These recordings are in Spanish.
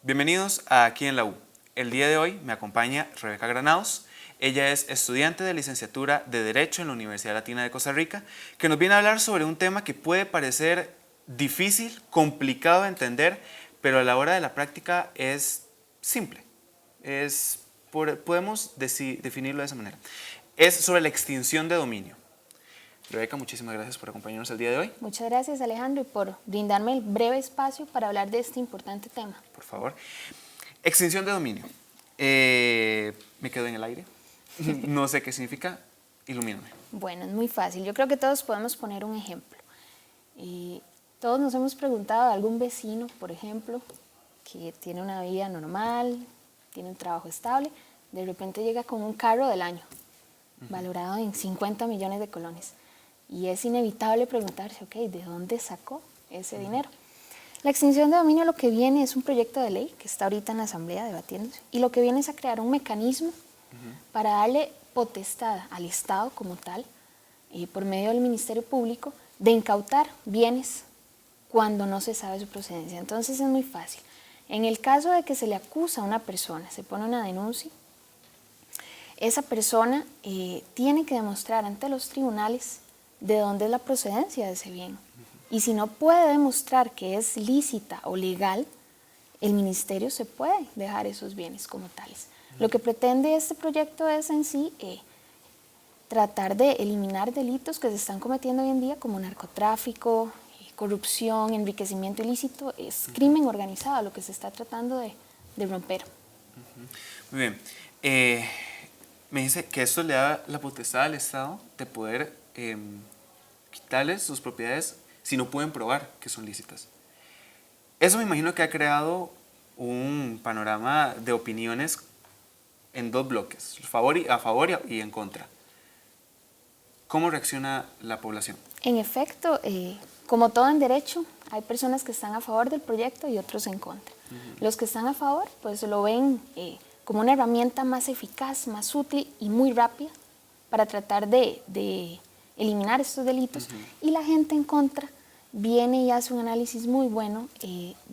Bienvenidos a Aquí en la U. El día de hoy me acompaña Rebeca Granados. Ella es estudiante de licenciatura de Derecho en la Universidad Latina de Costa Rica, que nos viene a hablar sobre un tema que puede parecer difícil, complicado de entender, pero a la hora de la práctica es simple. Podemos definirlo de esa manera. Es sobre la extinción de dominio. Rebeca, muchísimas gracias por acompañarnos el día de hoy. Muchas gracias, Alejandro, y por brindarme el breve espacio para hablar de este importante tema. Por favor. Extinción de dominio. Me quedo en el aire. No sé qué significa. Ilumíname. Bueno, es muy fácil. Yo creo que todos podemos poner un ejemplo. Todos nos hemos preguntado a algún vecino, por ejemplo, que tiene una vida normal, tiene un trabajo estable, de repente llega con un carro del año, valorado en 50 millones de colones. Y es inevitable preguntarse, ok, ¿de dónde sacó ese dinero? La extinción de dominio lo que viene es un proyecto de ley que está ahorita en la Asamblea debatiéndose, y lo que viene es a crear un mecanismo para darle potestad al Estado como tal, por medio del Ministerio Público, de incautar bienes cuando no se sabe su procedencia. Entonces es muy fácil. En el caso de que se le acusa a una persona, se pone una denuncia, esa persona tiene que demostrar ante los tribunales de dónde es la procedencia de ese bien. Y si no puede demostrar que es lícita o legal, el ministerio se puede dejar esos bienes como tales. Lo que pretende este proyecto es en sí tratar de eliminar delitos que se están cometiendo hoy en día, como narcotráfico, corrupción, enriquecimiento ilícito. Es crimen organizado lo que se está tratando de romper. Muy bien. Me dice que esto le da la potestad al Estado de poder quitarles sus propiedades si no pueden probar que son lícitas. Eso me imagino que ha creado un panorama de opiniones en dos bloques, a favor y en contra. ¿Cómo reacciona la población? En efecto, como todo en derecho, hay personas que están a favor del proyecto y otros en contra. Los que están a favor, pues lo ven como una herramienta más eficaz, más útil y muy rápida para tratar de eliminar estos delitos, y la gente en contra viene y hace un análisis muy bueno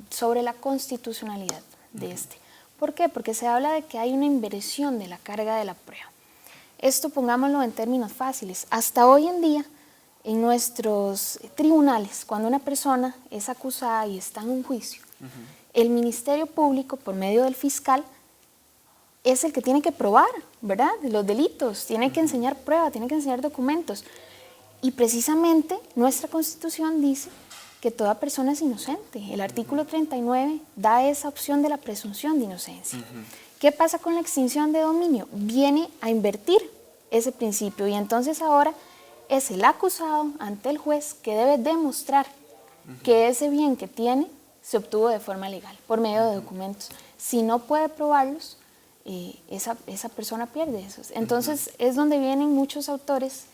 sobre la constitucionalidad de este. ¿Por qué? Porque se habla de que hay una inversión de la carga de la prueba. Esto pongámoslo en términos fáciles. Hasta hoy en día, en nuestros tribunales, cuando una persona es acusada y está en un juicio, el Ministerio Público, por medio del fiscal, es el que tiene que probar, ¿verdad?, los delitos, tiene que enseñar pruebas, tiene que enseñar documentos. Y precisamente nuestra Constitución dice que toda persona es inocente. El artículo 39 da esa opción de la presunción de inocencia. ¿Qué pasa con la extinción de dominio? Viene a invertir ese principio, y entonces ahora es el acusado ante el juez que debe demostrar que ese bien que tiene se obtuvo de forma legal, por medio de documentos. Si no puede probarlos, esa persona pierde esos. Entonces es donde vienen muchos autores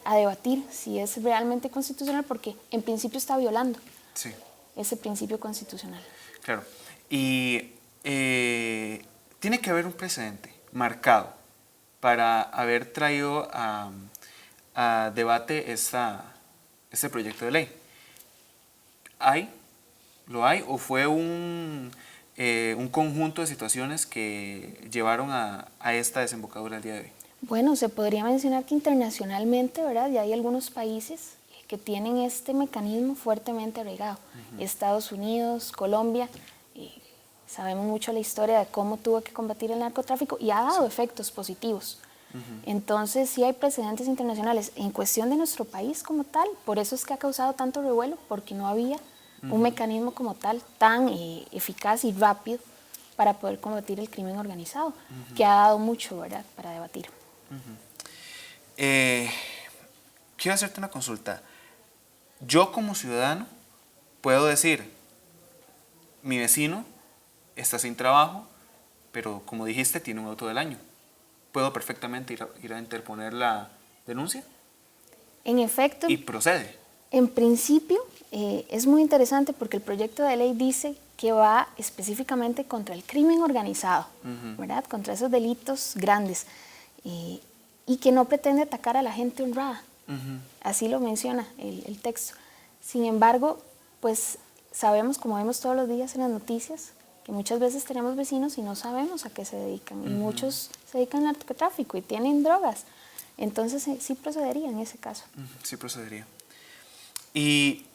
a debatir si es realmente constitucional, porque en principio está violando ese principio constitucional. Claro. Y tiene que haber un precedente marcado para haber traído a debate este proyecto de ley. ¿Lo hay? ¿O fue un conjunto de situaciones que llevaron a esta desembocadura el día de hoy? Bueno, se podría mencionar que internacionalmente, ¿verdad?, ya hay algunos países que tienen este mecanismo fuertemente arraigado. Estados Unidos, Colombia, sabemos mucho la historia de cómo tuvo que combatir el narcotráfico y ha dado efectos positivos. Entonces sí hay precedentes internacionales. En cuestión de nuestro país como tal, por eso es que ha causado tanto revuelo, porque no había un mecanismo como tal tan eficaz y rápido para poder combatir el crimen organizado, que ha dado mucho, ¿verdad?, para debatir. Quiero hacerte una consulta. Yo como ciudadano puedo decir, mi vecino está sin trabajo, pero como dijiste, tiene un auto del año. ¿Puedo perfectamente ir a interponer la denuncia? En efecto. ¿Y procede? En principio, es muy interesante porque el proyecto de ley dice que va específicamente contra el crimen organizado, ¿verdad?, contra esos delitos grandes, y que no pretende atacar a la gente honrada. Así lo menciona el texto. Sin embargo, pues sabemos, como vemos todos los días en las noticias, que muchas veces tenemos vecinos y no sabemos a qué se dedican. Y muchos se dedican al narcotráfico y tienen drogas. Entonces sí procedería en ese caso. Sí procedería. Y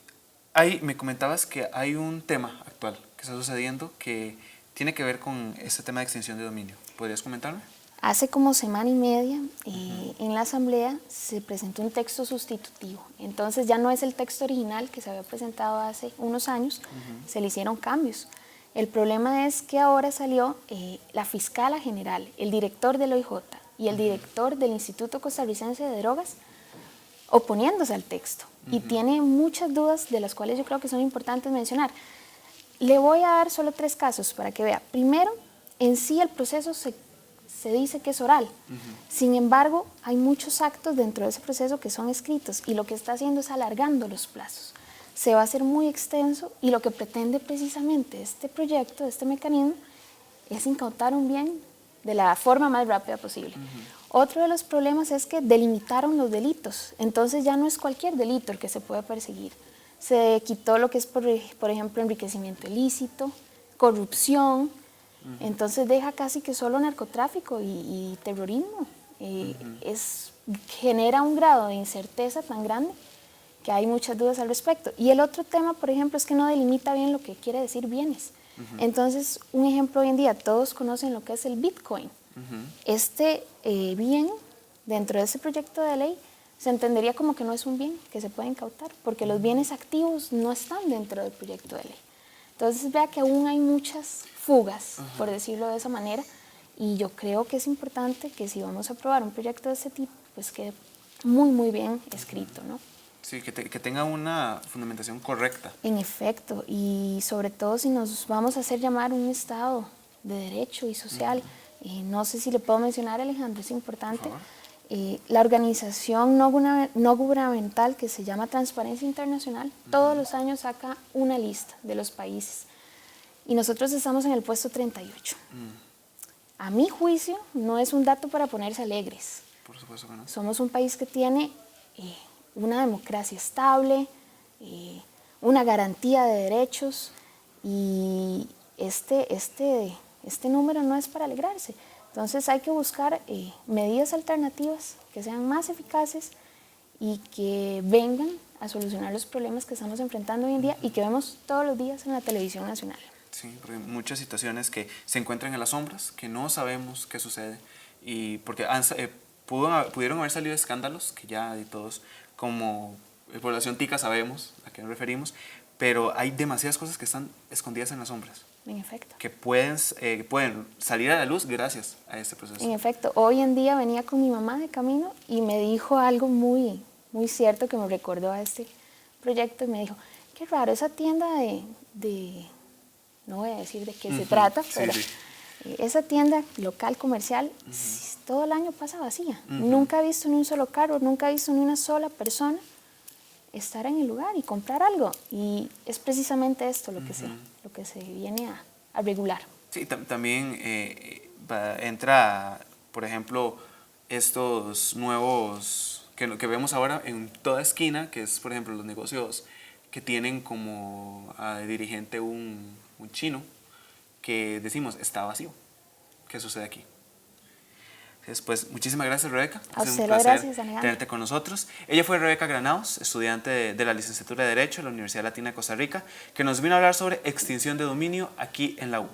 me comentabas que hay un tema actual que está sucediendo que tiene que ver con este tema de extinción de dominio. ¿Podrías comentarme? Hace como semana y media en la asamblea se presentó un texto sustitutivo. Entonces ya no es el texto original que se había presentado hace unos años, se le hicieron cambios. El problema es que ahora salió la fiscala general, el director del OIJ y el director del Instituto Costarricense de Drogas oponiéndose al texto. Y tiene muchas dudas de las cuales yo creo que son importantes mencionar. Le voy a dar solo 3 casos para que vea. Primero, en sí el proceso se dice que es oral. Sin embargo, hay muchos actos dentro de ese proceso que son escritos y lo que está haciendo es alargando los plazos. Se va a hacer muy extenso y lo que pretende precisamente este proyecto, este mecanismo, es incautar un bien de la forma más rápida posible. Otro de los problemas es que delimitaron los delitos, entonces ya no es cualquier delito el que se puede perseguir. Se quitó lo que es, por ejemplo, enriquecimiento ilícito, corrupción, entonces deja casi que solo narcotráfico y terrorismo. Genera un grado de incerteza tan grande que hay muchas dudas al respecto. Y el otro tema, por ejemplo, es que no delimita bien lo que quiere decir bienes. Entonces, un ejemplo hoy en día, todos conocen lo que es el Bitcoin. Este bien, dentro de ese proyecto de ley, se entendería como que no es un bien que se puede incautar, porque los bienes activos no están dentro del proyecto de ley. Entonces, vea que aún hay muchas fugas, por decirlo de esa manera, y yo creo que es importante que si vamos a aprobar un proyecto de ese tipo, pues quede muy, muy bien escrito, ¿no? Sí, que tenga una fundamentación correcta. En efecto, y sobre todo si nos vamos a hacer llamar un Estado de derecho y social, no sé si le puedo mencionar, Alejandro, es importante, la organización no gubernamental que se llama Transparencia Internacional, todos los años saca una lista de los países y nosotros estamos en el puesto 38. A mi juicio, no es un dato para ponerse alegres. Por supuesto que no. Somos un país que tiene una democracia estable, una garantía de derechos y este número no es para alegrarse. Entonces hay que buscar medidas alternativas que sean más eficaces y que vengan a solucionar los problemas que estamos enfrentando hoy en día y que vemos todos los días en la televisión nacional. Sí, porque hay muchas situaciones que se encuentran en las sombras, que no sabemos qué sucede, y porque pudieron haber salido escándalos, que ya de todos, como población tica sabemos a qué nos referimos, pero hay demasiadas cosas que están escondidas en las sombras. En efecto. Que pueden salir a la luz gracias a este proceso. En efecto, hoy en día venía con mi mamá de camino y me dijo algo muy, muy cierto que me recordó a este proyecto y me dijo, qué raro, esa tienda no voy a decir de qué se trata, pero esa tienda local comercial todo el año pasa vacía. Nunca he visto ni un solo carro, nunca he visto ni una sola persona estar en el lugar y comprar algo. Y es precisamente esto lo que se viene a regular. Sí, también entra, por ejemplo, estos nuevos que vemos ahora en toda esquina, que es, por ejemplo, los negocios que tienen como dirigente un chino, que decimos, está vacío. ¿Qué sucede aquí? Pues muchísimas gracias, Rebeca. A Es un usted placer gracias, tenerte con nosotros. Ella fue Rebeca Granados, estudiante de la licenciatura de Derecho de la Universidad Latina de Costa Rica, que nos vino a hablar sobre extinción de dominio aquí en la U.